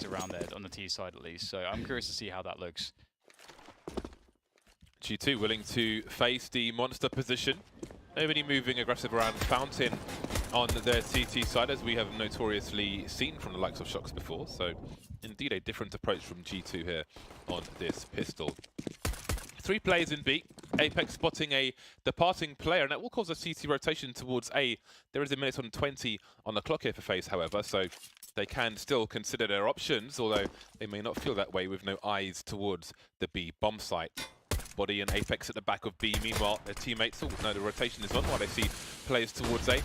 around there on the T side at least. So I'm curious to see how that looks. G2 willing to face the monster position. Nobody moving aggressive around Fountain on their CT side, as we have notoriously seen from the likes of Shox before. So indeed a different approach from G2 here on this pistol. 3 players in B. Apex spotting a departing player, and that will cause a CT rotation towards A. There is a minute on 20 on the clock here for FaZe, however, so they can still consider their options, although they may not feel that way with no eyes towards the B bomb site. Body and Apex at the back of B. Meanwhile, their teammates, oh no, the rotation is on while they see players towards A.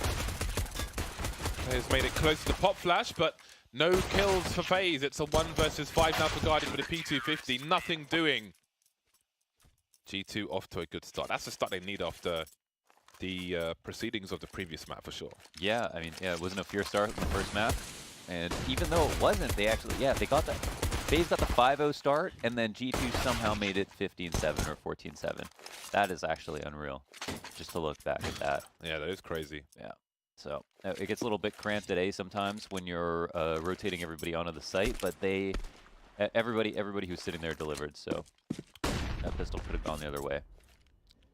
Players made it close to the pop flash, but no kills for FaZe. It's a 1 versus 5 now for Guardian with a P250. Nothing doing. G2 off to a good start. That's the start they need after the proceedings of the previous map, for sure. Yeah, I mean, yeah, it wasn't a fear start in the first map. And even though it wasn't, they actually, yeah, they got that. FaZe got the 5-0 start, and then G2 somehow made it 15-7 or 14-7. That is actually unreal, just to look back at that. Yeah, that is crazy. Yeah. So it gets a little bit cramped at A sometimes when you're rotating everybody onto the site, but everybody who's sitting there delivered, so that pistol could have gone the other way.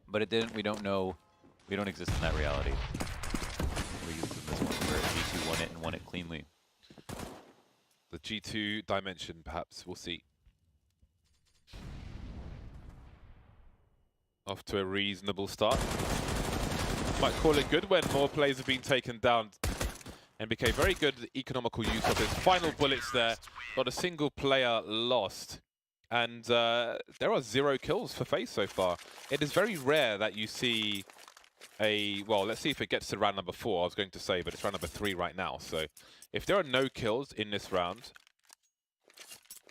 But it didn't. We don't know. We don't exist in that reality. We exist in this one where G2 won it and won it cleanly. The G2 dimension, perhaps. We'll see. Off to a reasonable start. Might call it good when more players have been taken down. NBK very good at the economical use of his final bullets there. Not a single player lost. And there are 0 kills for FaZe so far. It is very rare that you see a... Well, let's see if it gets to round number 4, I was going to say, but it's round number 3 right now. So if there are no kills in this round,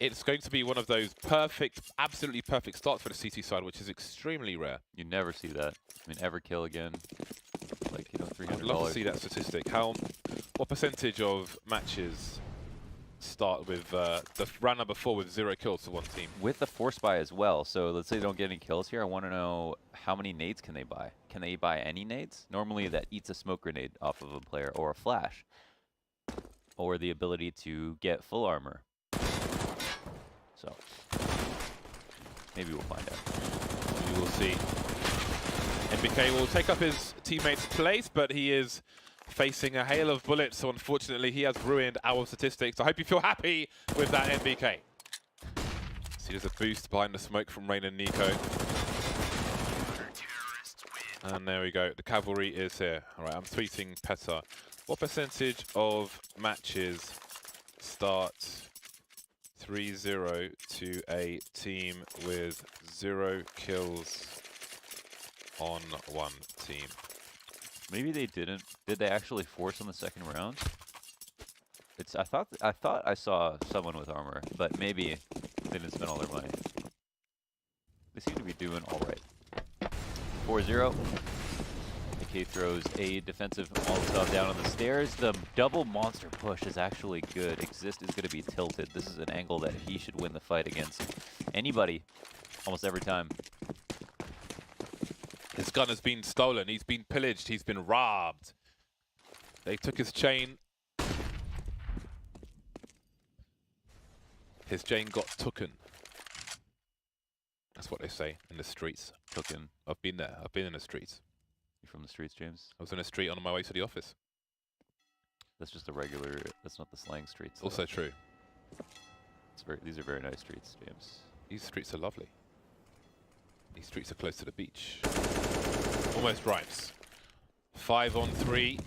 it's going to be one of those perfect, absolutely perfect starts for the CT side, which is extremely rare. You never see that. I mean, ever kill again. Like, you know, $300. I'd love to see that statistic. What percentage of matches start with the round number 4 with 0 kills to one team? With the force buy as well. So let's say they don't get any kills here. I want to know how many nades can they buy? Can they buy any nades? Normally that eats a smoke grenade off of a player, or a flash, or the ability to get full armor. So maybe we'll find out. We will see. NBK will take up his teammate's place, but he is facing a hail of bullets, so unfortunately he has ruined our statistics. I hope you feel happy with that, NBK. See, there's a boost behind the smoke from Rain and Nico. And there we go, the cavalry is here. All right, I'm tweeting Peta. What percentage of matches start 3-0 to a team with 0 kills on one team? Maybe they didn't. Did they actually force on the second round? I thought I saw someone with armor, but maybe they didn't spend all their money. They seem to be doing all right. 4-0. AK throws a defensive Molotov down on the stairs. The double monster push is actually good. Exist is going to be tilted. This is an angle that he should win the fight against anybody almost every time. His gun has been stolen. He's been pillaged. He's been robbed. They took his chain. His chain got tooken. That's what they say in the streets. Tooken. I've been there. I've been in the streets. You from the streets, James? I was in the street on my way to the office. That's just a regular. That's not the slang streets. Also true. These are very nice streets, James. These streets are lovely. These streets are close to the beach. Almost rhymes. 5 on 3.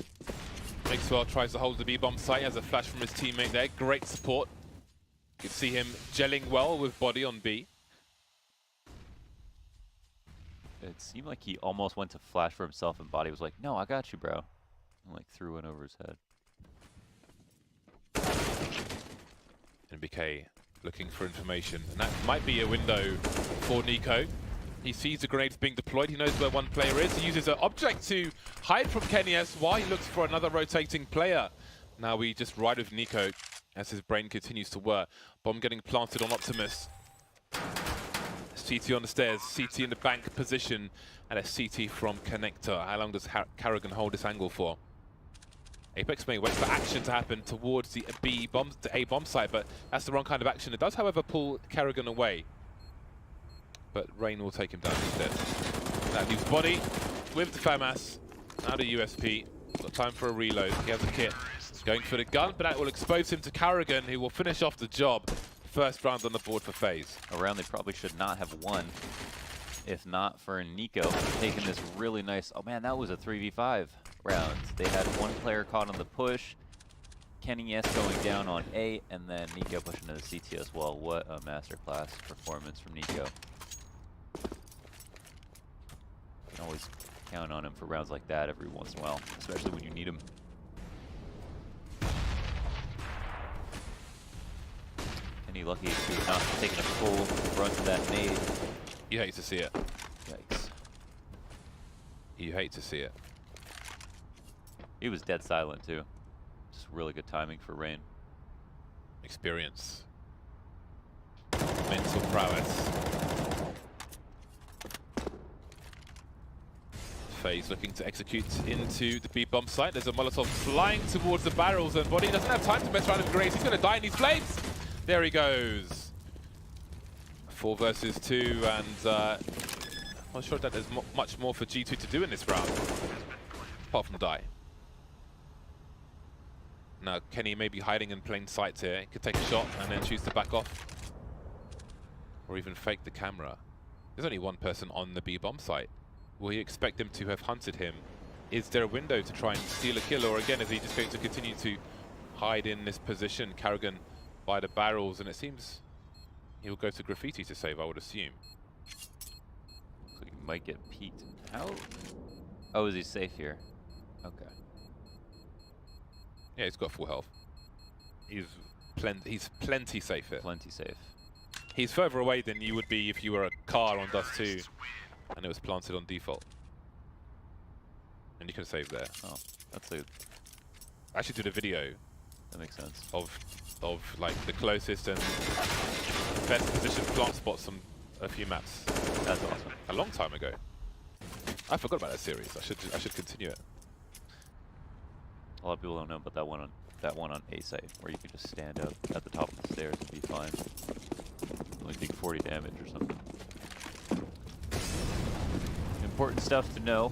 Mixwell tries to hold the B-bomb site. Has a flash from his teammate there. Great support. You can see him gelling well with body on B. It seemed like he almost went to flash for himself, and body was like, "No, I got you, bro," and like threw one over his head. NBK looking for information, and that might be a window for Nico. He sees the grenades being deployed. He knows where one player is. He uses an object to hide from Kenny's while he looks for another rotating player. Now we just ride with Nico as his brain continues to work. Bomb getting planted on Optimus. CT on the stairs, CT in the bank position, and a CT from Connector. How long does Carrigan hold this angle for? Apex may wait for action to happen towards the A bomb site, but that's the wrong kind of action. It does, however, pull Carrigan away. But Rain will take him down instead. That leaves Body with the FAMAS. Now to USP. Got time for a reload. He has a kit. Going for the gun, but that will expose him to Carrigan, who will finish off the job. First round on the board for FaZe. A round they probably should not have won if not for Nico taking this really nice. Oh man, that was a 3v5 round. They had one player caught on the push, Kenny S going down on A, and then Nico pushing to the CT as well. What a masterclass performance from Nico. You can always count on him for rounds like that every once in a while, especially when you need him. Kenny lucky to not taking a full run to that nade. You hate to see it. Yikes. You hate to see it. He was dead silent too. Just really good timing for Rain. Experience. Mental prowess. FaZe looking to execute into the B bomb site. There's a Molotov flying towards the barrels, and Body doesn't have time to mess around with grenades. He's going to die in these flames. There he goes. 4 versus 2, and I'm not sure that there's much more for G2 to do in this round, apart from die. Now, Kenny may be hiding in plain sight here. He could take a shot and then choose to back off. Or even fake the camera. There's only one person on the B-bomb site. Will you expect him to have hunted him? Is there a window to try and steal a kill? Or again, is he just going to continue to hide in this position? Carrigan by the barrels, and it seems he'll go to Graffiti to save, I would assume. So he might get peeked. How? Oh, is he safe here? Okay. Yeah, he's got full health. He's plenty safe here. Plenty safe. He's further away than you would be if you were a car on Dust 2 and it was planted on default. And you can save there. Oh, that's a... I actually did a video. That makes sense. Of like the closest and best positioned plant spots on a few maps. That's awesome. A long time ago. I forgot about that series. I should continue it. A lot of people don't know about that one on A site, where you can just stand up at the top of the stairs and be fine. Only take 40 damage or something. Important stuff to know.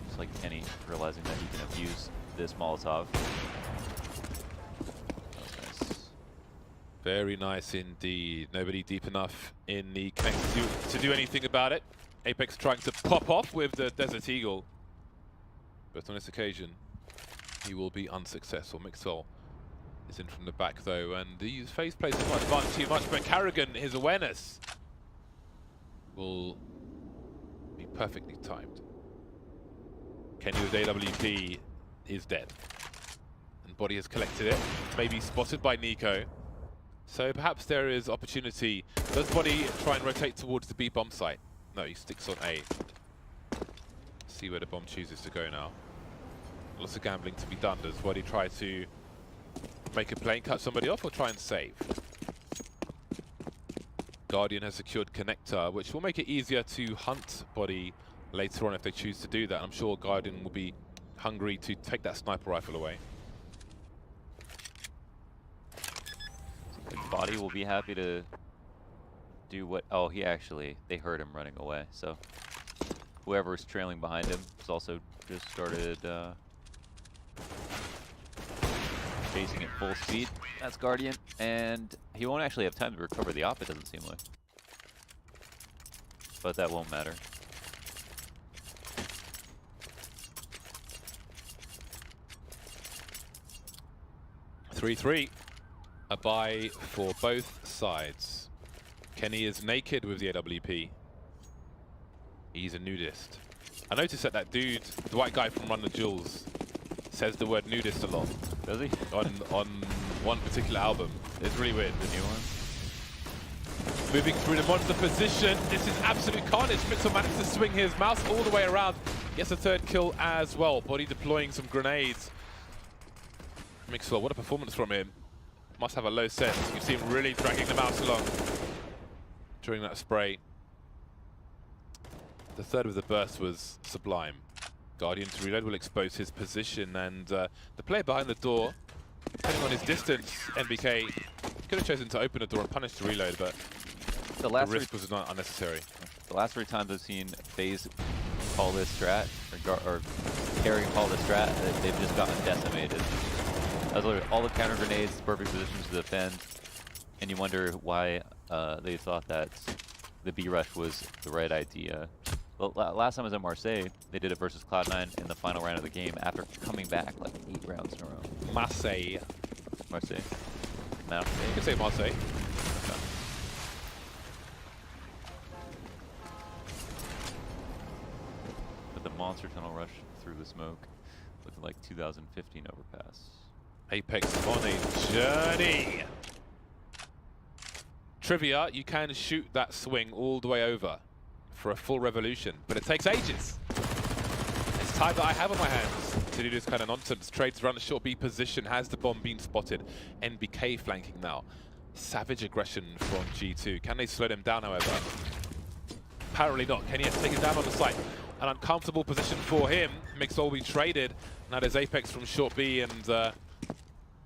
Just like Kenny realizing that he can abuse this Molotov. That was nice. Very nice indeed. Nobody deep enough in the connect to do anything about it. Apex trying to pop off with the Desert Eagle. But on this occasion, he will be unsuccessful. Mixwell is in from the back though, and the FaZe plays not advanced too much, but Carrigan, his awareness will be perfectly timed. Kenny with AWP is dead. And Body has collected it, maybe spotted by Nico. So perhaps there is opportunity. Does Body try and rotate towards the B bomb site? No, he sticks on A. See where the bomb chooses to go now. Lots of gambling to be done. Does Body try to make a play and cut somebody off, or try and save? Guardian has secured connector, which will make it easier to hunt Body later on if they choose to do that. I'm sure Guardian will be hungry to take that sniper rifle away. Body will be happy to do what... Oh, they heard him running away, so... Whoever was trailing behind him has also just started chasing at full speed. That's Guardian, and he won't actually have time to recover the op, it doesn't seem like. But that won't matter. (3-3). A buy for both sides. Kenny is naked with the AWP. He's a nudist. I noticed that dude, the white guy from Run the Jewels, says the word nudist a lot. Does he? On one particular album. It's really weird. The new one? Moving through the monster position. This is absolute carnage. Mixel managed to swing his mouse all the way around. Gets a third kill as well. Body deploying some grenades. Mixel, what a performance from him. Must have a low sense. You see him really dragging the mouse along during that spray. The third of the burst was sublime. Guardian to reload will expose his position, and the player behind the door, depending on his distance, NBK could have chosen to open the door and punish the reload, but The the last risk was not unnecessary. The last 3 times I've seen FaZe call this strat, or Carry call this strat, they've just gotten decimated. As all the counter grenades, perfect positions to defend, and you wonder why they thought that the B rush was the right idea. Well, last time I was at Marseille, they did it versus Cloud9 in the final round of the game after coming back like 8 rounds in a row. Marseille. Marseille. You can say Marseille. But the monster tunnel rush through the smoke, looking like 2015 overpass. Apex on a journey. Trivia, you can shoot that swing all the way over for a full revolution, but it takes ages. It's time that I have on my hands to do this kind of nonsense. Trades around the short B position. Has the bomb been spotted? NBK flanking now. Savage aggression from G2. Can they slow them down, however? Apparently not. Kenny has taken down on the site. An uncomfortable position for him. Mixol will be traded. Now there's Apex from short B, and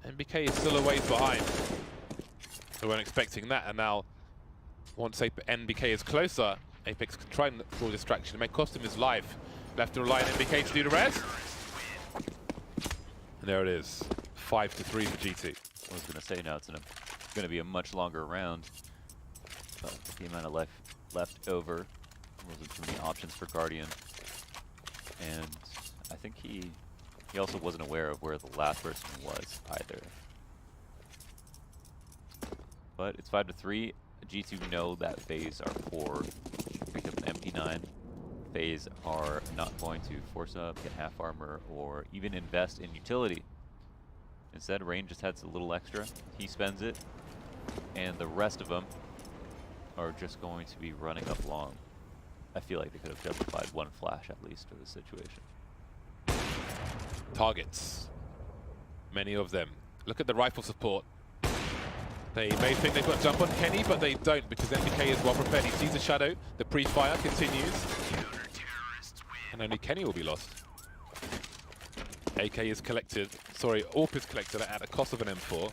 NBK is still a ways behind. So we weren't expecting that, and now once NBK is closer, Apex can try and draw distraction. It may cost him his life. Left to rely on NBK to do the rest. And there it is. 5-3 for G2. I was going to say now it's going to be a much longer round. But the amount of life left over, wasn't too many options for Guardian. And I think he also wasn't aware of where the last person was either. But it's 5-3. G2 know that FaZe are poor. Pick up an MP9. FaZe are not going to force up, get half armor, or even invest in utility. Instead, Rain just has a little extra. He spends it, and the rest of them are just going to be running up long. I feel like they could have justified one flash at least for this situation. Targets. Many of them. Look at the rifle support. They may think they've got jump on Kenny, but they don't, because NBK is well prepared. He sees the shadow. The pre-fire continues. And only Kenny will be lost. AK is collected. Sorry, AWP is collected at a cost of an M4.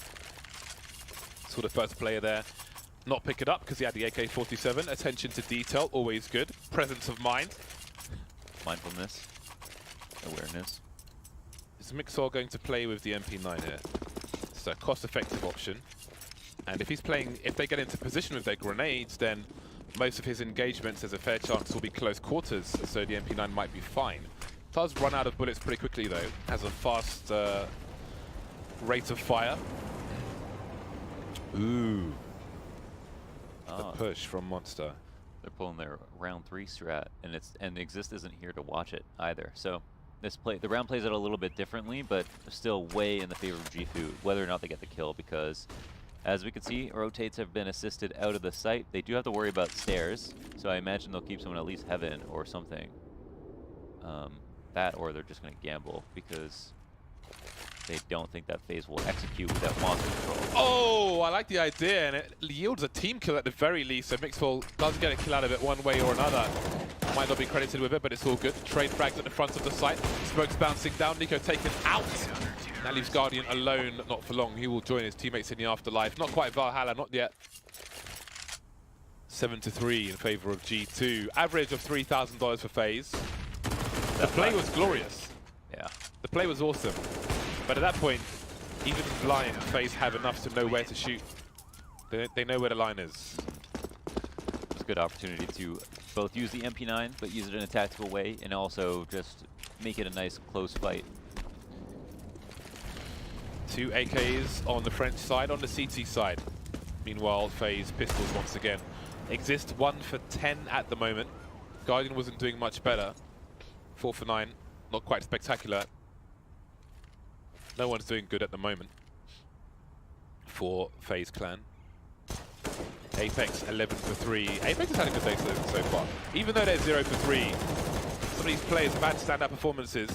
Saw the first player there not pick it up because he had the AK-47. Attention to detail, always good. Presence of mind. Mindfulness. Awareness. Is Mixol going to play with the MP9 here? It's a cost-effective option. And if they get into position with their grenades, then most of his engagements, there's a fair chance will be close quarters, so the MP9 might be fine. Does run out of bullets pretty quickly though, has a fast rate of fire. Ooh. The push from Monster. They're pulling their round 3 strat, and Exist isn't here to watch it either. So the round plays out a little bit differently, but still way in the favor of G2, whether or not they get the kill, because as we can see, rotates have been assisted out of the site. They do have to worry about stairs, so I imagine they'll keep someone at least heaven or something. That, or they're just going to gamble, because they don't think that FaZe will execute without monster control. Oh, I like the idea, and it yields a team kill at the very least, so Mixol does get a kill out of it one way or another. Might not be credited with it, but it's all good. Trade frags at the front of the site. Smoke's bouncing down, Nico taken out. That leaves Guardian alone, not for long. He will join his teammates in the afterlife. Not quite Valhalla, not yet. 7-3 in favor of G2. Average of $3,000 for FaZe. The play was glorious. Yeah. The play was awesome. But at that point, even blind, FaZe have enough to know where to shoot. They know where the line is. It's a good opportunity to both use the MP9, but use it in a tactical way, and also just make it a nice close fight. 2 AKs on the French side, on the CT side. Meanwhile, FaZe pistols once again. Exist 1 for 10 at the moment. Guardian wasn't doing much better. 4 for 9, not quite spectacular. No one's doing good at the moment for FaZe Clan. Apex 11 for 3. Apex has had a good day so far. Even though they're 0 for 3, some of these players have had standout performances.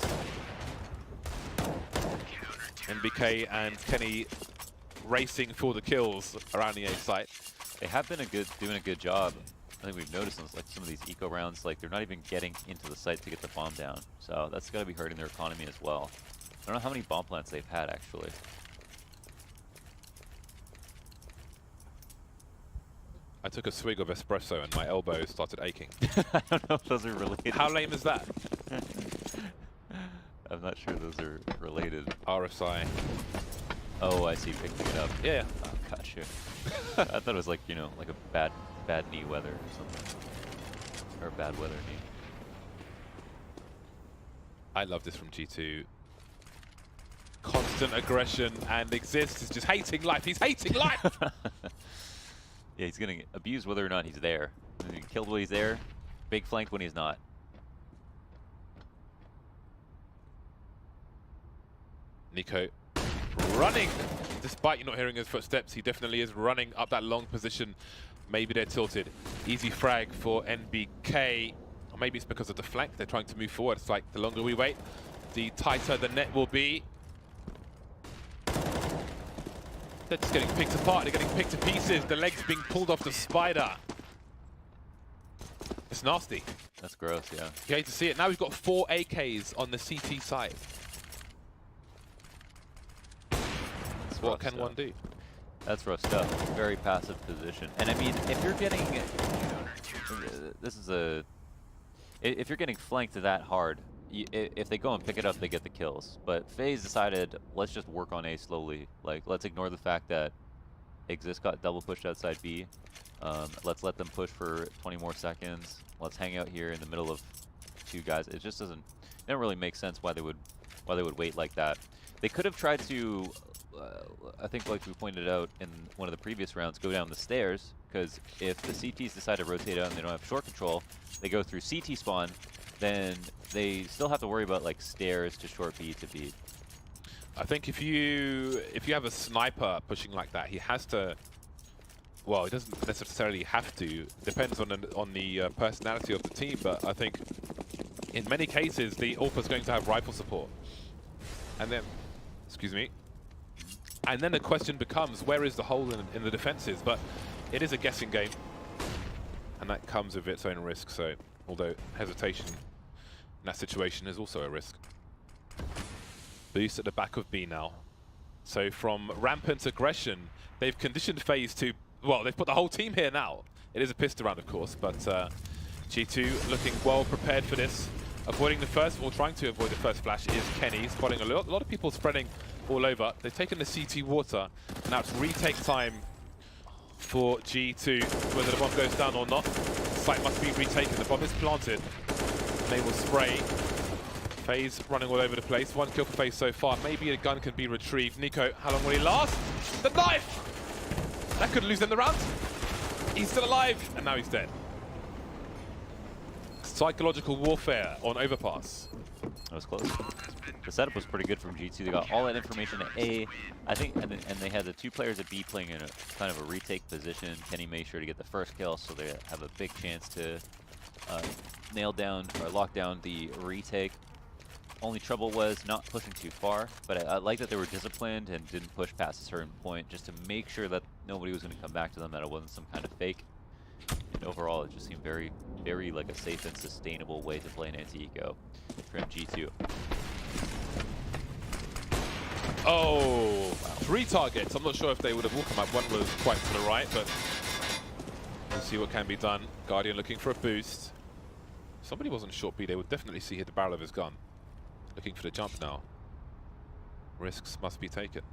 NBK and Kenny racing for the kills around the A site. They have been doing a good job I think we've noticed in like some of these eco rounds, like they're not even getting into the site to get the bomb down. So that's got to be hurting their economy as well. I don't know how many bomb plants they've had actually. I took a swig of espresso and my elbow started aching. I don't know if those are related. How lame is that? I'm not sure those are related. RSI. Oh, I see. Picking it up. Yeah. Oh, gotcha. I thought it was like, you know, like a bad knee weather or something. Or bad weather knee. I love this from G2. Constant aggression, and Exist is just hating life. He's hating life! Yeah, he's getting abused whether or not he's there. He's killed when he's there, big flanked when he's not. Nico running. Despite you not hearing his footsteps, he definitely is running up that long position. Maybe they're tilted. Easy frag for NBK. Or maybe it's because of the flank. They're trying to move forward. It's like the longer we wait, the tighter the net will be. They're just getting picked apart. They're getting picked to pieces. The legs being pulled off the spider. It's nasty. That's gross, yeah. You hate to see it. Now we've got 4 AKs on the CT side. What can one do? That's rough stuff. Very passive position. And I mean, if you're getting, if you're getting flanked that hard, if they go and pick it up, they get the kills. But FaZe decided, let's just work on A slowly. Like, let's ignore the fact that Exist got double pushed outside B. Let's let them push for 20 more seconds. Let's hang out here in the middle of 2 guys. It just doesn't really make sense why they would wait like that. They could have tried to, I think like we pointed out in one of the previous rounds, go down the stairs, because if the CTs decide to rotate out and they don't have short control, they go through CT spawn, then they still have to worry about like stairs to short B to beat. I think if you have a sniper pushing like that, he has to. Well, he doesn't necessarily have to. Depends on the personality of the team, but I think in many cases the AWP is going to have rifle support, and then, excuse me, and then the question becomes where is the hole in the defenses? But it is a guessing game, and that comes with its own risk. So, although hesitation in that situation is also a risk. Boost at the back of B now. So from rampant aggression, they've conditioned FaZe to, well, they've put the whole team here now. It is a pistol round, of course, but G2 looking well prepared for this. Avoiding the first, or trying to avoid the first flash is Kenny, spotting a lot of people spreading all over. They've taken the CT water, and now it's retake time for G2. Whether the bomb goes down or not, the site must be retaken. The bomb is planted, and they will spray. FaZe running all over the place. 1 kill for FaZe so far. Maybe a gun can be retrieved. Nico, how long will he last? The knife! That could lose them the round. He's still alive, and now he's dead. Psychological warfare on overpass. That was close. The setup was pretty good from G2. They got all that information at A, I think, and they had the 2 players at B playing in a kind of a retake position. Kenny made sure to get the first kill, so they have a big chance to nail down or lock down the retake. Only trouble was not pushing too far, but I like that they were disciplined and didn't push past a certain point just to make sure that nobody was going to come back to them, that it wasn't some kind of fake. And overall, it just seemed very, very like a safe and sustainable way to play an anti-eco from G2. Oh, wow. 3 targets. I'm not sure if they would have walked them up. One was quite to the right, but we'll see what can be done. Guardian looking for a boost. If somebody wasn't short B, they would definitely see hit the barrel of his gun. Looking for the jump now. Risks must be taken.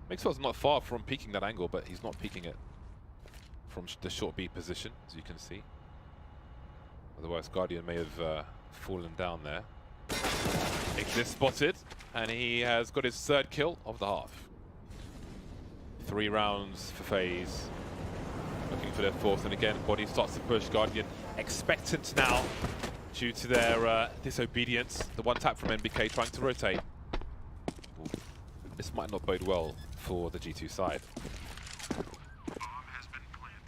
Mixwell's not far from peeking that angle, but he's not peeking it from the short B position, as you can see. Otherwise, Guardian may have fallen down there. Exist spotted, and he has got his 3rd kill of the half. 3 rounds for FaZe. Looking for their 4th, and again, body starts to push. Guardian expectant now due to their disobedience. The 1 tap from NBK trying to rotate. Ooh. This might not bode well for the G2 side.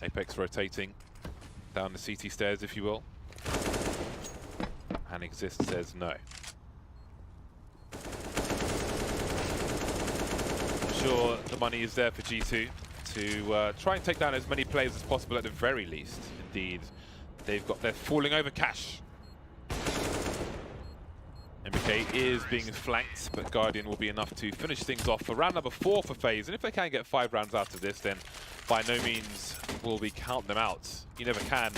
Apex rotating down the CT stairs, if you will. And Exist says no. I'm sure the money is there for G2 to try and take down as many players as possible at the very least. Indeed, They're falling over cash. MBK is being flanked, but Guardian will be enough to finish things off for round number 4 for FaZe. And if they can get 5 rounds out of this, then by no means will we count them out. You never can.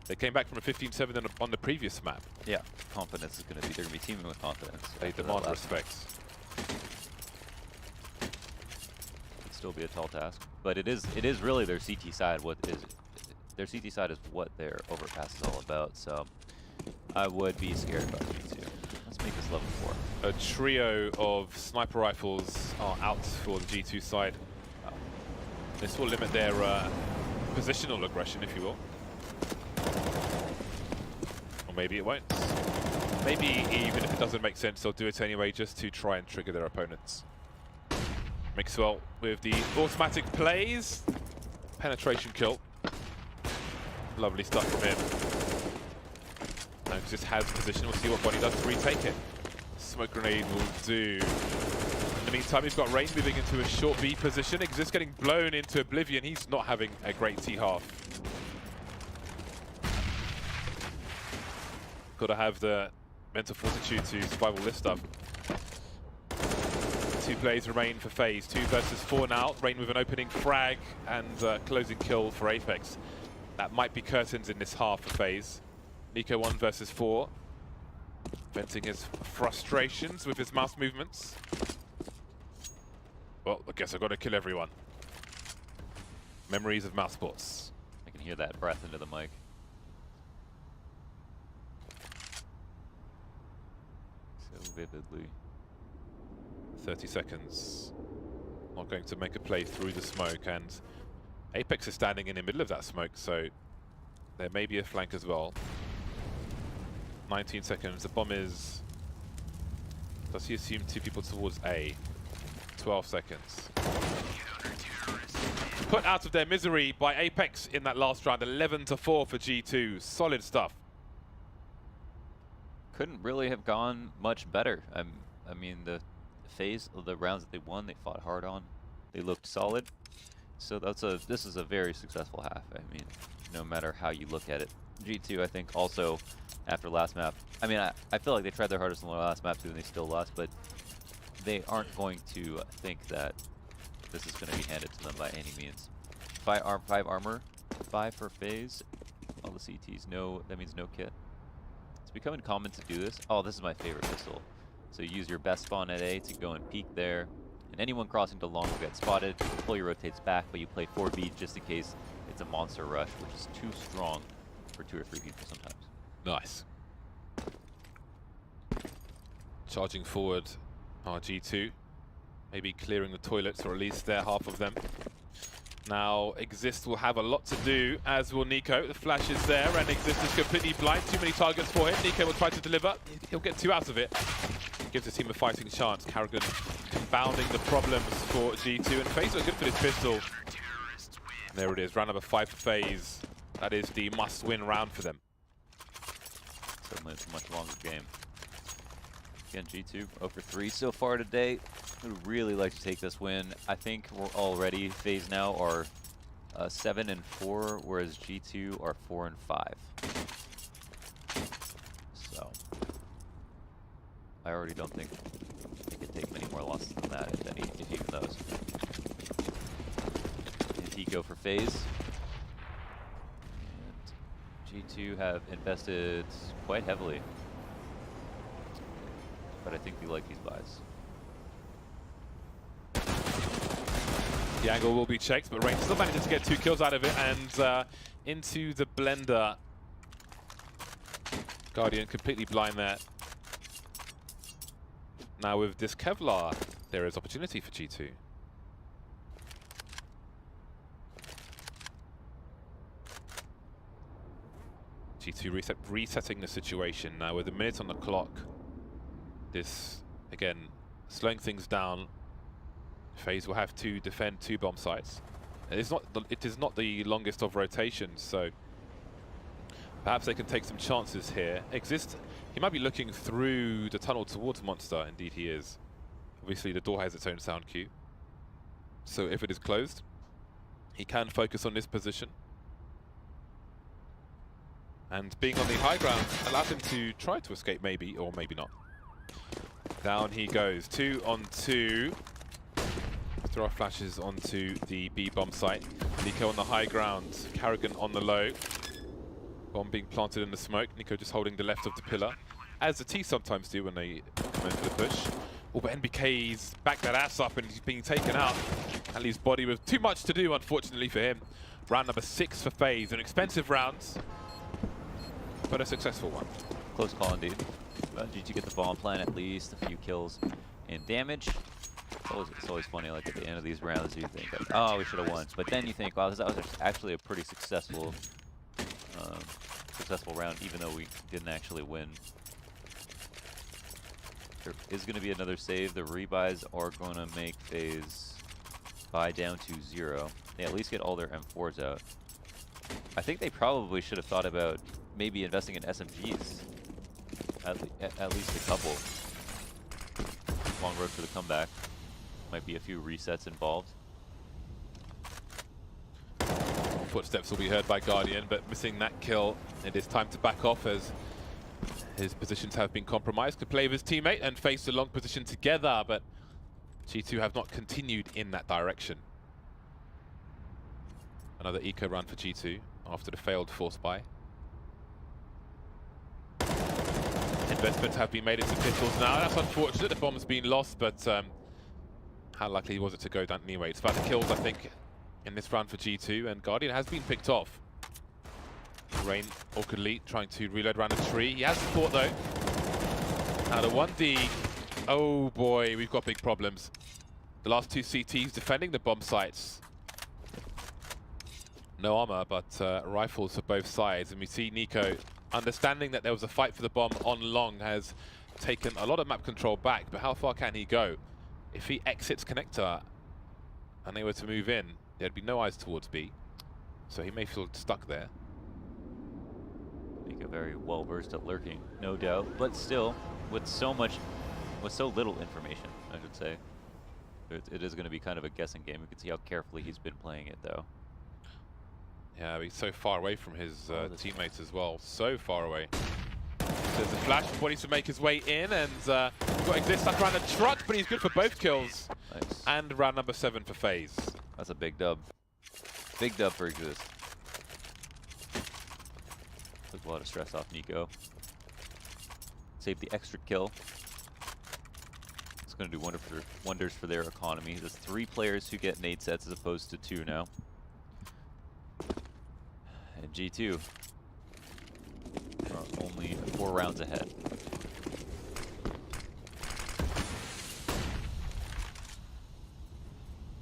They came back from a 15-7 on the previous map. Yeah, confidence is going to be, they're going to be teaming with confidence. They demand respect. It'd still be a tall task, but it is really their CT side. Their CT side is what their overpass is all about. So I would be scared about G2. Let's make this level 4. A trio of sniper rifles are out for the G2 side. This will limit their positional aggression, if you will. Or maybe it won't. Maybe even if it doesn't make sense, they'll do it anyway just to try and trigger their opponents. Mixwell with the automatic plays. Penetration kill. Lovely stuff from him. Now just has position. We'll see what Bonnie does to retake it. Smoke grenade will do. In the meantime, we've got Rain moving into a short B position. Exist getting blown into oblivion. He's not having a great T-half. Got to have the mental fortitude to survive all this stuff. 2 plays remain for FaZe. 2 versus 4 now. Rain with an opening frag and closing kill for Apex. That might be curtains in this half for FaZe. Nico 1 versus 4. Venting his frustrations with his mouse movements. Well, I guess I've got to kill everyone. Memories of mouse sports. I can hear that breath into the mic. So vividly. 30 seconds. Not going to make a play through the smoke, and Apex is standing in the middle of that smoke, so there may be a flank as well. 19 seconds. The bomb is... Does he assume 2 people towards A? 12 seconds. Put out of their misery by Apex in that last round. 11-4 for G2. Solid stuff. Couldn't really have gone much better. I mean, the FaZe of the rounds that they won, they fought hard on. They looked solid. So this is a very successful half. I mean, no matter how you look at it. G2, I think, also after last map. I mean, I feel like they tried their hardest on the last map too, and they still lost. But they aren't going to think that this is going to be handed to them by any means. 5 armor, 5 for FaZe. All the CTs, no, that means no kit. It's becoming common to do this. Oh, this is my favorite pistol. So you use your best spawn at A to go and peek there. And anyone crossing to long will get spotted. Fully rotates back, but you play 4B just in case it's a monster rush, which is too strong for 2 or 3 people sometimes. Nice. Charging forward are G2. Maybe clearing the toilets, or at least their half of them. Now, Exist will have a lot to do, as will Nico. The flash is there, and Exist is completely blind. Too many targets for him. Nico will try to deliver. He'll get 2 out of it. Gives the team a fighting chance. Carrigan confounding the problems for G2. And FaZe are good for this pistol. And there it is, round number 5 for FaZe. That is the must-win round for them. Suddenly it's a much longer game. Again, G2 0 for 3 so far today. Would really like to take this win. I think we're already, FaZe now are 7-4, whereas G2 are 4-5. So I already don't think they can take many more losses than that, if even those. And Pico for FaZe. And G2 have invested quite heavily. But I think we like these buys. The angle will be checked, but Rain still manages to get 2 kills out of it, and into the blender. Guardian completely blind there. Now with this Kevlar, there is opportunity for G2. G2 resetting the situation now with a minute on the clock. This, again, slowing things down. FaZe will have to defend 2 bomb sites. It is not the longest of rotations, so perhaps they can take some chances here. Exist, he might be looking through the tunnel towards Monster. Indeed he is. Obviously the door has its own sound cue. So if it is closed, he can focus on this position. And being on the high ground allows him to try to escape maybe, or maybe not. Down he goes, 2 on 2. Throw flashes onto the B bomb site. Nico on the high ground, Carrigan on the low. Bomb being planted in the smoke. Nico just holding the left of the pillar, as the T sometimes do when they come in for the push. Oh, but NBK's backed that ass up and he's being taken out. That leaves Body with too much to do, unfortunately for him. Round number 6 for FaZe. An expensive round, but a successful one. Close call indeed. G2 get the bomb plant, at least a few kills and damage. It's always funny, like at the end of these rounds, you think, like, oh, we should have won. But then you think, wow, that was actually a pretty successful round, even though we didn't actually win. There is going to be another save. The rebuys are going to make FaZe buy down to 0. They at least get all their M4s out. I think they probably should have thought about maybe investing in SMGs. At least a couple. Long road for the comeback. Might be a few resets involved. Footsteps will be heard by Guardian, but missing that kill, it is time to back off as his positions have been compromised. Could play with his teammate and face a long position together, but G2 have not continued in that direction. Another eco run for G2 after the failed force buy. Investments have been made into pistols now. That's unfortunate. The bomb's been lost, but how likely was it to go down anyway? It's about the kills, I think, in this round for G2, and Guardian has been picked off. Rain awkwardly trying to reload around a tree. He has support though. Now the 1D. Oh boy, we've got big problems. The last 2 CTs defending the bomb sites. No armor, but rifles for both sides. And we see Nico, understanding that there was a fight for the bomb on long, has taken a lot of map control back. But how far can he go? If he exits connector and they were to move in, there'd be no eyes towards B. So he may feel stuck there. Nico very well versed at lurking, no doubt. But still, with so little information, I should say, it is going to be kind of a guessing game. You can see how carefully he's been playing it, though. Yeah, he's so far away from his teammates as well. So far away. There's a flash for Body to make his way in, and got Exist stuck around the truck, but he's good for both kills. Nice. And round number 7 for FaZe. That's a big dub. Big dub for Exist. Took a lot of stress off Nico. Save the extra kill. It's going to do wonders for their economy. There's 3 players who get nade sets as opposed to 2 now. And G2 are only 4 rounds ahead.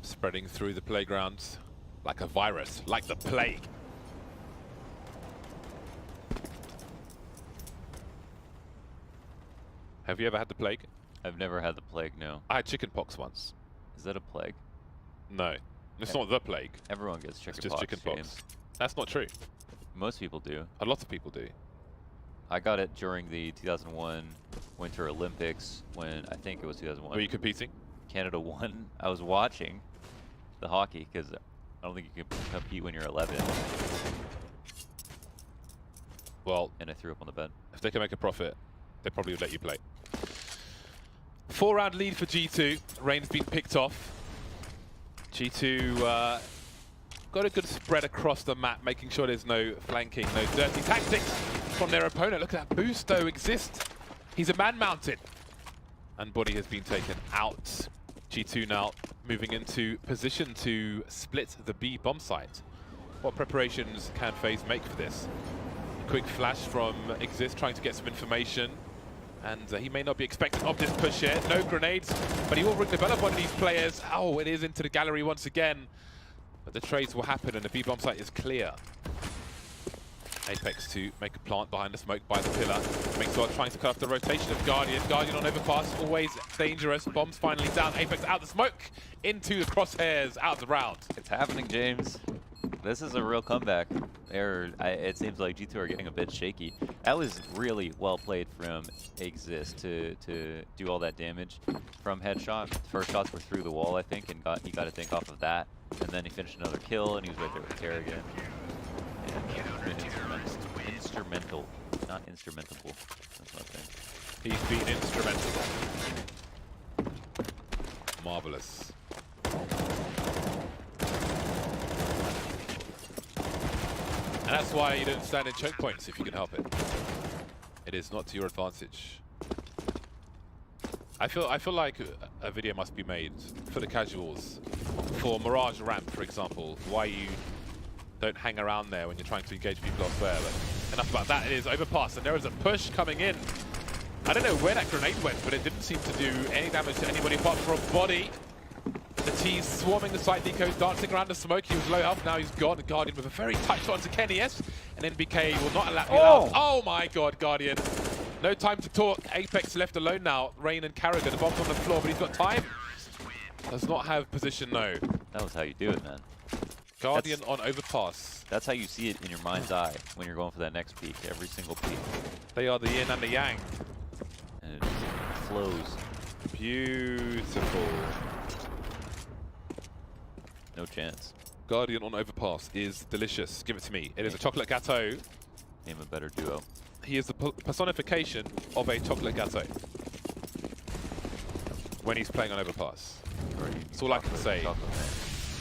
Spreading through the playground like a virus, like the plague. Have you ever had the plague? I've never had the plague, no. I had chickenpox once. Is that a plague? No, it's not the plague. Everyone gets chickenpox. It's just chickenpox. That's not true. Most people do. A lot of people do. I got it during the 2001 Winter Olympics when, I think it was 2001. Were you competing? Canada won. I was watching the hockey because I don't think you can compete when you're 11. Well, and I threw up on the bed. If they can make a profit, they probably would let you play. 4-round lead for G2. Rain's been picked off. G2 got a good spread across the map, making sure there's no flanking, no dirty tactics from their opponent. Look at that boost though exist. He's a man mounted. And Body has been taken out. G2 now moving into position to split the B bomb site. What preparations can FaZe make for this? A quick flash from Exist trying to get some information. And he may not be expecting of this push here. No grenades, but he will develop on these players. Oh, it is into the gallery once again. But the trades will happen and the B bomb site is clear. Apex to make a plant behind the smoke by the pillar. Makes sure trying to cut off the rotation of Guardian. Guardian on overpass, always dangerous. Bombs finally down. Apex out the smoke, into the crosshairs, out of the round. It's happening, James. This is a real comeback. It seems like G2 are getting a bit shaky. That was really well played from Exist to do all that damage from headshot. First shots were through the wall, I think, and he got a think off of that. And then he finished another kill, and he was right there with Kerrigan. And instrumental, not instrumentable. That's my thing. He's been instrumental. Marvelous. And that's why you don't stand in choke points if you can help it. It is not to your advantage. I feel like a video must be made for the casuals, for Mirage Ramp, for example, why you don't hang around there when you're trying to engage people elsewhere. But enough about that. It is overpass, and there is a push coming in. I don't know where that grenade went, but it didn't seem to do any damage to anybody apart from a body. The T's swarming the site, Nico's dancing around the smoke. He was low health, now he's gone. Guardian with a very tight shot onto Kenny S. And NBK will not allow out. Oh my god, Guardian. No time to talk. Apex left alone now. Rain and Carragher, the bomb's on the floor, but he's got time. Does not have position, no. That was how you do it, man. Guardian on overpass. That's how you see it in your mind's eye when you're going for that next peak, every single peak. They are the yin and the yang. And it just flows. Beautiful. No chance. Guardian on overpass is delicious. Give it to me. It is a chocolate gâteau. Name a better duo. He is the personification of a chocolate gâteau when he's playing on overpass. That's all I can say.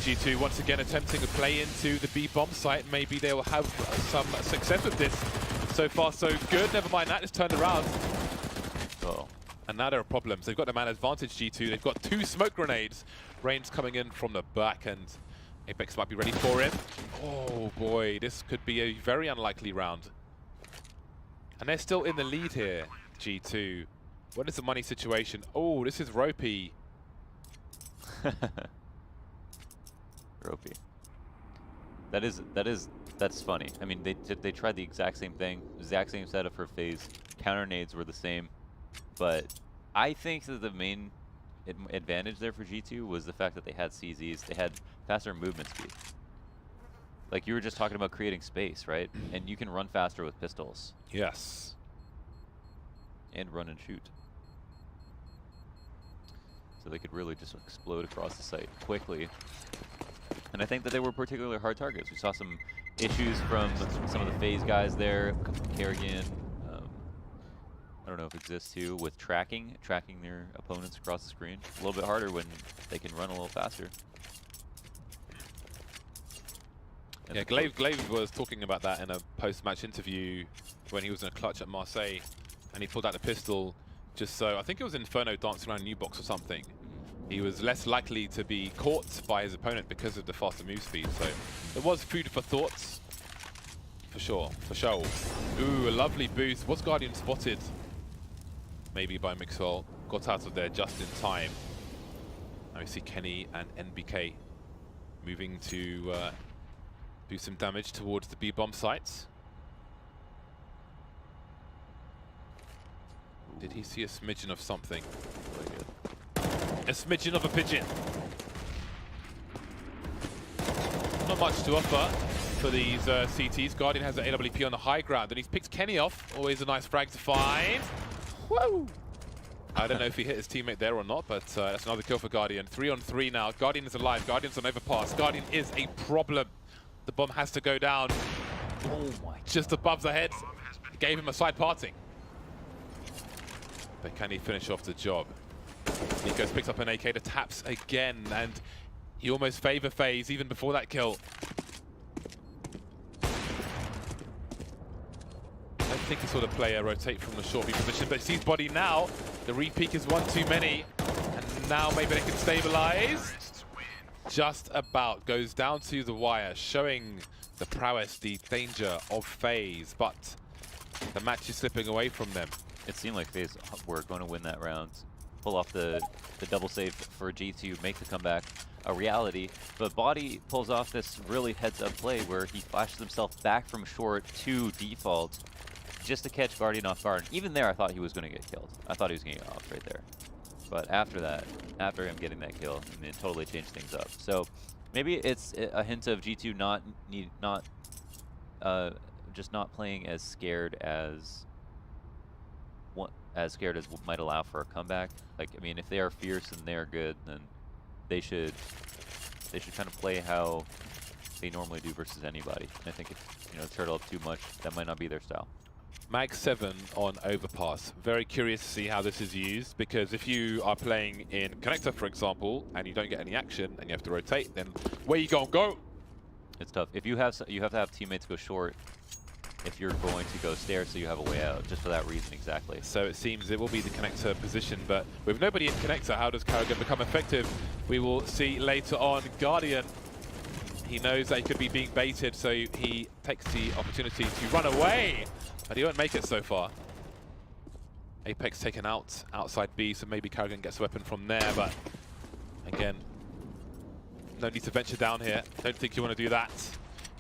G2 once again attempting to play into the B bomb site. Maybe they will have some success with this. So far, so good. Never mind that. It's turned around. Uh-oh. And now there are problems. They've got the man advantage, G2. They've got 2 smoke grenades. Rain's coming in from the back, and Apex might be ready for him. Oh boy, this could be a very unlikely round. And they're still in the lead here, G2. What is the money situation? Oh, this is ropey. Ropey. That's funny. I mean, they tried the exact same thing, exact same setup for FaZe. Counter nades were the same, but I think that the main advantage there for G2 was the fact that they had CZs. They had faster movement speed. Like you were just talking about creating space, right? And you can run faster with pistols. Yes. And run and shoot. So they could really just explode across the site quickly. And I think that they were particularly hard targets. We saw some issues from some of the FaZe guys there. Kerrigan, I don't know if it exists too, with tracking their opponents across the screen. A little bit harder when they can run a little faster. Yeah, Glaive was talking about that in a post-match interview when he was in a clutch at Marseille, and he pulled out the pistol just so, I think it was Inferno dancing around New Box or something. He was less likely to be caught by his opponent because of the faster move speed, so it was food for thoughts. For sure, for sure. Ooh, a lovely boost. Was Guardian spotted? Maybe by Mixwell. Got out of there just in time. Now we see Kenny and NBK moving to do some damage towards the B-bomb sites. Did he see a smidgen of something? A smidgen of a pigeon. Not much to offer for these CTs. Guardian has an AWP on the high ground, and he's picked Kenny off. Always a nice frag to find. Woo! I don't know if he hit his teammate there or not, but that's another kill for Guardian. 3 on 3 now. Guardian is alive. Guardian's on overpass. Guardian is a problem. The bomb has to go down. Oh my! Just above the head. Gave him a side parting. But can he finish off the job? Nikos picks up an AK to taps again, and he almost favor FaZe even before that kill. I don't think he saw the player rotate from the short B position, but sees body now. The re-peek is one too many, and now maybe they can stabilize. Just about goes down to the wire, showing the prowess, the danger of FaZe, but the match is slipping away from them. It seemed like FaZe were going to win that round, pull off the double save for G2, make the comeback a reality. But Body pulls off this really heads-up play where he flashes himself back from short to default just to catch Guardian off guard. Even there, I thought he was going to get killed. I thought he was going to get off right there. But after that, after him getting that kill, I mean, it totally changed things up. So maybe it's a hint of G2 just not playing as scared as might allow for a comeback. Like, I mean, if they are fierce and they are good, then they should kind of play how they normally do versus anybody. And I think if turtle up too much, that might not be their style. Mag 7 on overpass. Very curious to see how this is used, because if you are playing in connector, for example, and you don't get any action and you have to rotate, then where you gonna go? It's tough. If you have to have teammates go short if you're going to go stairs, so you have a way out, just for that reason exactly. So it seems it will be the connector position, but with nobody in connector, how does karrigan become effective? We will see later on. Guardian, he knows that he could be being baited, so he takes the opportunity to run away, but he won't make it so far. Apex taken out outside B, so maybe karrigan gets a weapon from there, but again, no need to venture down here. Don't think you want to do that.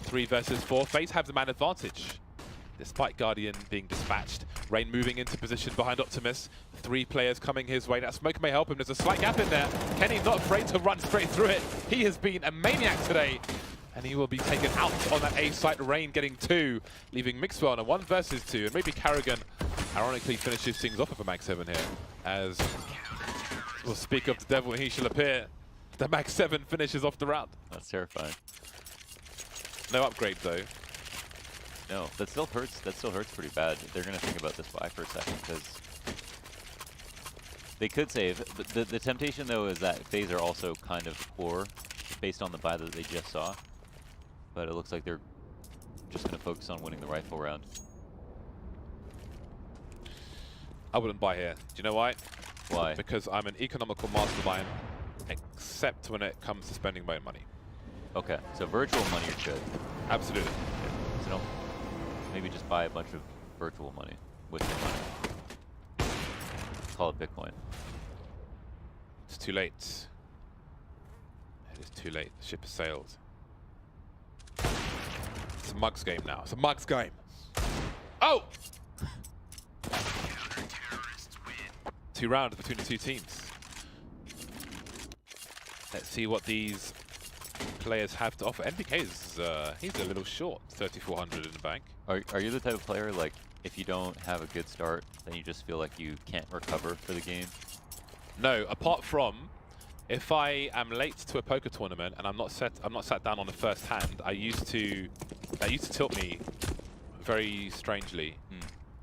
3 versus 4. FaZe have the man advantage, despite Guardian being dispatched. Rain moving into position behind Optimus. 3 players coming his way. That smoke may help him. There's a slight gap in there. Kenny not afraid to run straight through it. He has been a maniac today, and he will be taken out on that A site. Rain getting 2, leaving Mixwell on a 1 versus 2. And maybe karrigan ironically finishes things off of a Mag 7 here, as we'll speak of the devil and he shall appear. The Mag 7 finishes off the round. That's terrifying. No upgrade though. No, that still hurts. That still hurts pretty bad. They're gonna think about this buy for a second, because they could save. The temptation though is that FaZe are also kind of poor based on the buy that they just saw. But it looks like they're just gonna focus on winning the rifle round. I wouldn't buy here. Do you know why? Why? Because I'm an economical mastermind, except when it comes to spending my own money. Okay, so virtual money you should. Absolutely. So don't maybe just buy a bunch of virtual money with your money. Call it Bitcoin. It's too late. It is too late. The ship has sailed. It's a mugs game now. It's a mugs game. Oh! 2 rounds between the 2 teams. Let's see what these players have to offer. NBK is he's a little short. 3,400 in the bank. Are you the type of player, like, if you don't have a good start, then you just feel like you can't recover for the game? No, apart from if I am late to a poker tournament and I'm not sat down on the first hand, that used to tilt me very strangely.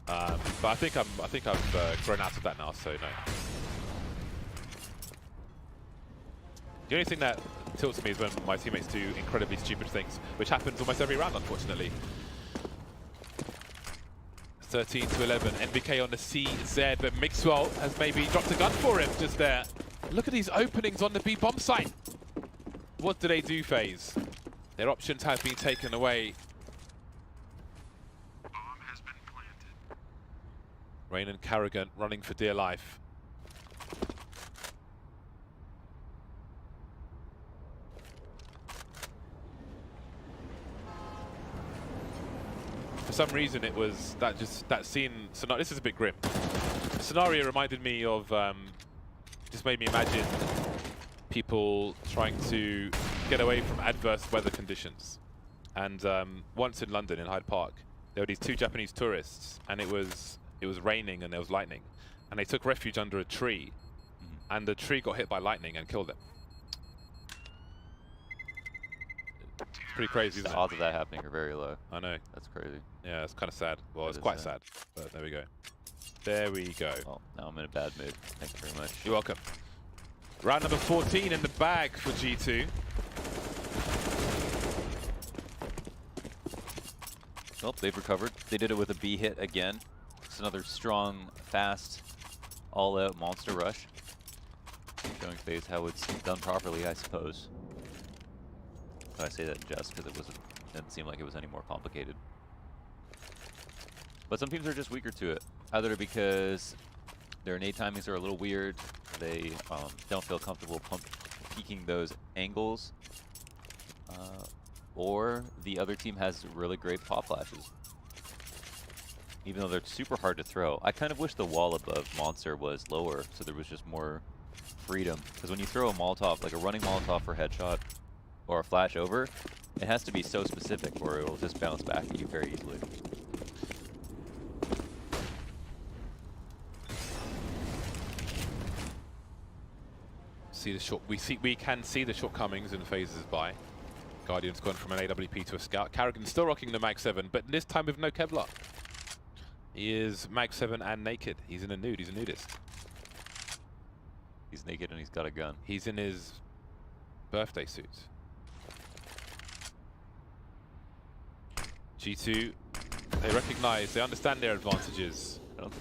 But I think I've grown out of that now, so no. The only thing that tilts me is when my teammates do incredibly stupid things, which happens almost every round, unfortunately. 13 to 11, NBK on the CZ, but Mixwell has maybe dropped a gun for him just there. Look at these openings on the B bomb site. What do they do, FaZe? Their options have been taken away. Bomb has been planted. Rain and karrigan running for dear life. For some reason, it was that scene. So this is a bit grim. The scenario reminded me of, just made me imagine people trying to get away from adverse weather conditions. And once in London, in Hyde Park, there were these 2 Japanese tourists, and it was raining and there was lightning, and they took refuge under a tree, and the tree got hit by lightning and killed them. Pretty crazy, isn't it? The odds of that happening are very low. I know. That's crazy. Yeah, it's kind of sad. Well, That it's is quite sad, but there we go. There we go. Well, now I'm in a bad mood. Thank you very much. You're welcome. Round number 14 in the bag for G2. Well, they've recovered. They did it with a B hit again. It's another strong, fast, all-out monster rush. Showing FaZe how it's done properly, I suppose. I say that just because it didn't seem like it was any more complicated. But some teams are just weaker to it. Either because their nade timings are a little weird, they don't feel comfortable peeking those angles, or the other team has really great pop flashes. Even though they're super hard to throw. I kind of wish the wall above Monster was lower, so there was just more freedom. Because when you throw a Molotov, like a running Molotov for headshot, or a flash over, it has to be so specific or it will just bounce back at you very easily. See the short. We can see the shortcomings in FaZe's buy. Guardian's gone from an AWP to a scout. Carrigan's still rocking the Mag 7, but this time with no Kevlar. He is Mag 7 and naked. He's in a nude. He's a nudist. He's naked and he's got a gun. He's in his birthday suit. G2, they recognize, they understand their advantages. Was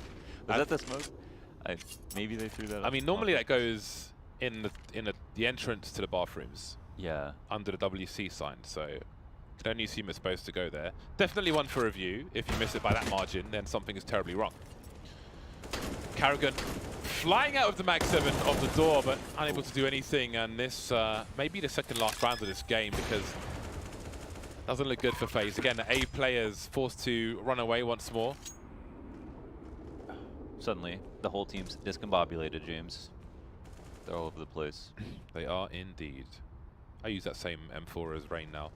that the smoke? Maybe they threw that. I mean, normally that goes in the entrance to the bathrooms. Yeah. Under the WC sign, so you can only assume it's supposed to go there. Definitely one for review. If you miss it by that margin, then something is terribly wrong. Carrigan flying out of the Mag 7 of the door, but unable to do anything. And this may be the second last round of this game, because it doesn't look good for FaZe. Again, the A players forced to run away once more. Suddenly, the whole team's discombobulated, James. They're all over the place. They are indeed. I use that same M4 as Rain now.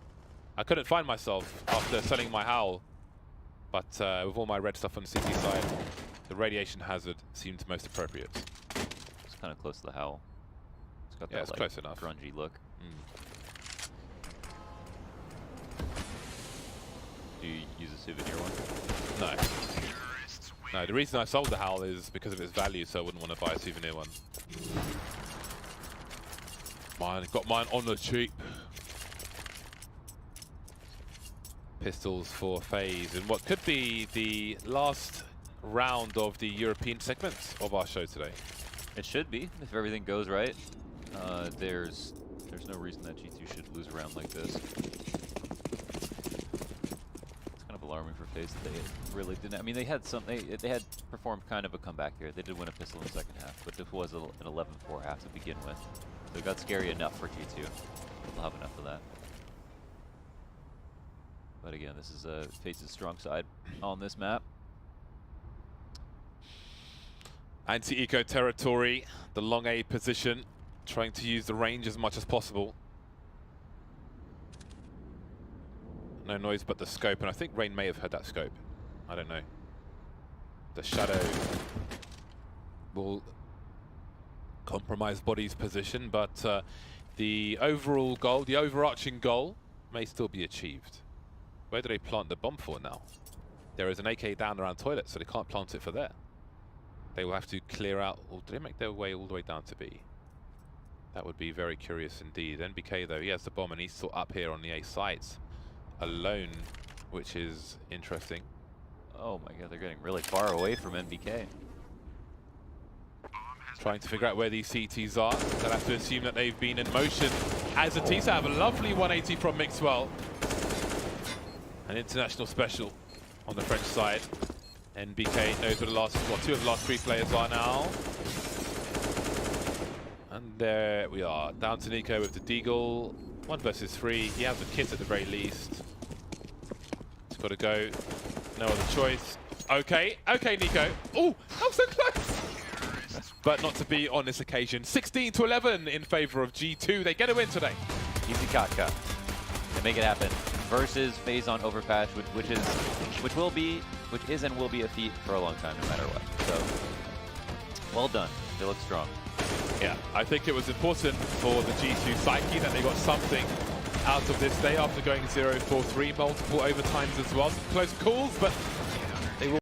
I couldn't find myself after selling my Howl, but with all my red stuff on the CT side, the radiation hazard seemed most appropriate. It's kind of close to the Howl. It's got that it's close enough. grungy look. Do you use a souvenir one? No. No, the reason I sold the Howl is because of its value, so I wouldn't want to buy a souvenir one. Got mine on the cheap. Pistols for FaZe in what could be the last round of the European segment of our show today. It should be, if everything goes right. There's no reason that G2 should lose a round like this. It's kind of alarming for FaZe that they really didn't. I mean, they had performed kind of a comeback here. They did win a pistol in the second half, but this was an 11-4 half to begin with. So it got scary enough for G2. They'll have enough of that. But again, this is FaZe's strong side on this map. Anti-eco territory, the long A position, trying to use the range as much as possible. No noise but the scope, and I think Rain may have heard that scope. I don't know. The shadow will compromise Body's position, but the overall goal, the overarching goal, may still be achieved. Where do they plant the bomb for now? There is an AK down around toilet, so they can't plant it for there. They will have to clear out, or do they make their way all the way down to B? That would be very curious indeed. NBK though, he has the bomb and he's still up here on the A sites alone, which is interesting. Oh my god, they're getting really far away from NBK. Trying to figure out where these CTs are. They'll have to assume that they've been in motion as a T. So have a lovely 180 from Mixwell. An international special on the French side. NBK knows what two of the last three players are now. And there we are, down to Nico with the Deagle. 1 versus 3, he has the kit at the very least. He's got to go, no other choice. Okay, Nico. Oh, that was so close! But not to be on this occasion. 16-11 in favor of G2. They get a win today. Easy Katka. They make it happen. Versus FaZe on overpass, which is and will be a feat for a long time, no matter what. So, well done. They look strong. Yeah, I think it was important for the G2 psyche that they got something out of this day after going 0-4-3, multiple overtimes as well. Some close calls, but